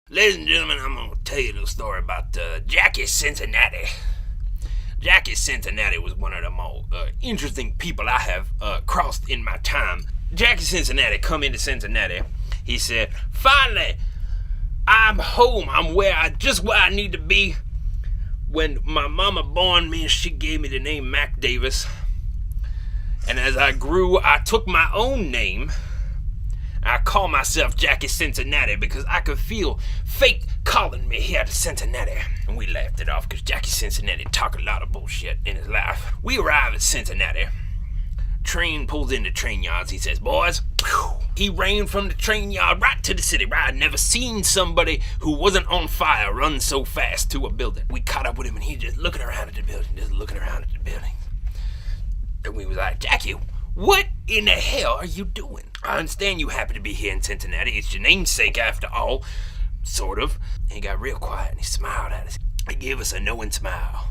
Ladies and gentlemen, I'm going to tell you a little story about Jackie Cincinnati. Jackie Cincinnati was one of the more interesting people I have crossed in my time. Jackie Cincinnati come into Cincinnati. He said, "Finally, I'm home. I'm just where I need to be." When my mama born me, she gave me the name Mac Davis. And as I grew, I took my own name. I call myself Jackie Cincinnati because I could feel fate calling me here to Cincinnati. And we laughed it off because Jackie Cincinnati talked a lot of bullshit in his life. We arrive at Cincinnati. Train pulls into train yards. He says, "Boys," he ran from the train yard right to the city. Right? I'd never seen somebody who wasn't on fire run so fast to a building. We caught up with him and he just looking around at the building, And we was like, "Jackie, what in the hell are you doing? I understand you happen to be here in Cincinnati. It's your namesake after all, sort of." And he got real quiet and he smiled at us. He gave us a knowing smile.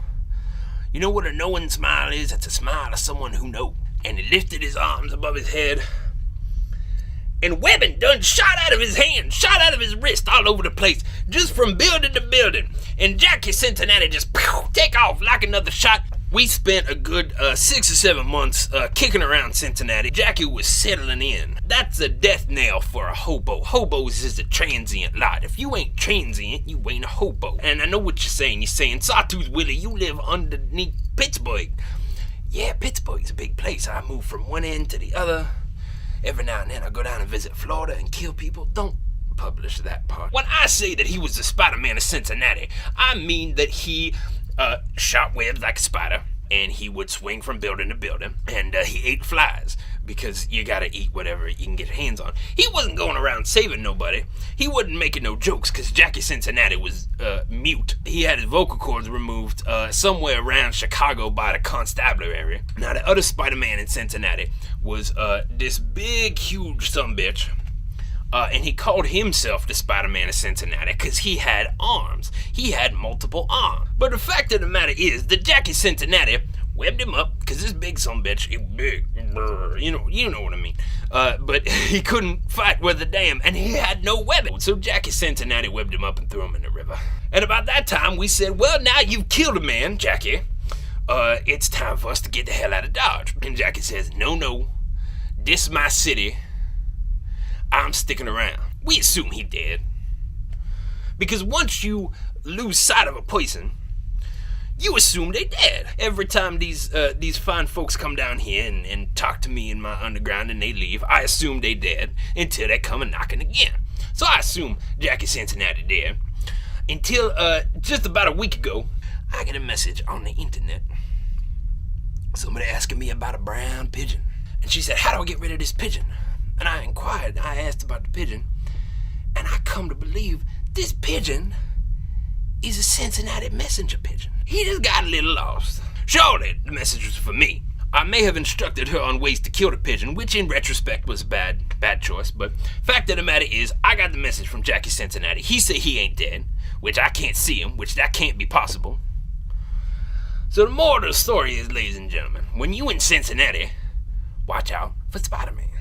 You know what a knowing smile is? It's a smile of someone who knows. And he lifted his arms above his head. And webbing done shot out of his hand, shot out of his wrist all over the place, just from building to building. And Jackie Cincinnati just take off like another shot. We spent a good 6 or 7 months kicking around Cincinnati. Jackie was settling in. That's a death knell for a hobo. Hobos is a transient lot. If you ain't transient, you ain't a hobo. And I know what you're saying. You're saying, "Sawtooth Willie, you live underneath Pittsburgh." Yeah, Pittsburgh's a big place. I move from one end to the other. Every now and then I go down and visit Florida and kill people. Don't publish that part. When I say that he was the Spider-Man of Cincinnati, I mean that he shot webs like a spider, and he would swing from building to building, and he ate flies, because you gotta eat whatever you can get your hands on. He wasn't going around saving nobody. He wasn't making no jokes, because Jackie Cincinnati was mute. He had his vocal cords removed somewhere around Chicago by the Constabulary area. Now, the other Spider-Man in Cincinnati was this big, huge sumbitch. And he called himself the Spider-Man of Cincinnati because he had arms. He had multiple arms. But the fact of the matter is that Jackie Cincinnati webbed him up because this big sumbitch, he big, you know what I mean. But he couldn't fight worth a damn, and he had no webbing. So Jackie Cincinnati webbed him up and threw him in the river. And about that time, we said, "Well, now you've killed a man, Jackie. It's time for us to get the hell out of Dodge." And Jackie says, "No, this is my city. I'm sticking around." We assume he dead. Because once you lose sight of a person, you assume they dead. Every time these fine folks come down here and talk to me in my underground and they leave, I assume they dead until they come and knocking again. So I assume Jackie Cincinnati dead. Until just about a week ago, I get a message on the internet. Somebody asking me about a brown pigeon. And she said, "How do I get rid of this pigeon?" And I inquired, I asked about the pigeon, and I come to believe this pigeon is a Cincinnati messenger pigeon. He just got a little lost. Surely the message was for me. I may have instructed her on ways to kill the pigeon, which in retrospect was a bad choice, but fact of the matter is, I got the message from Jackie Cincinnati. He said he ain't dead, which I can't see him, which that can't be possible. So the moral of the story is, ladies and gentlemen, when you in Cincinnati, watch out for Spider-Man.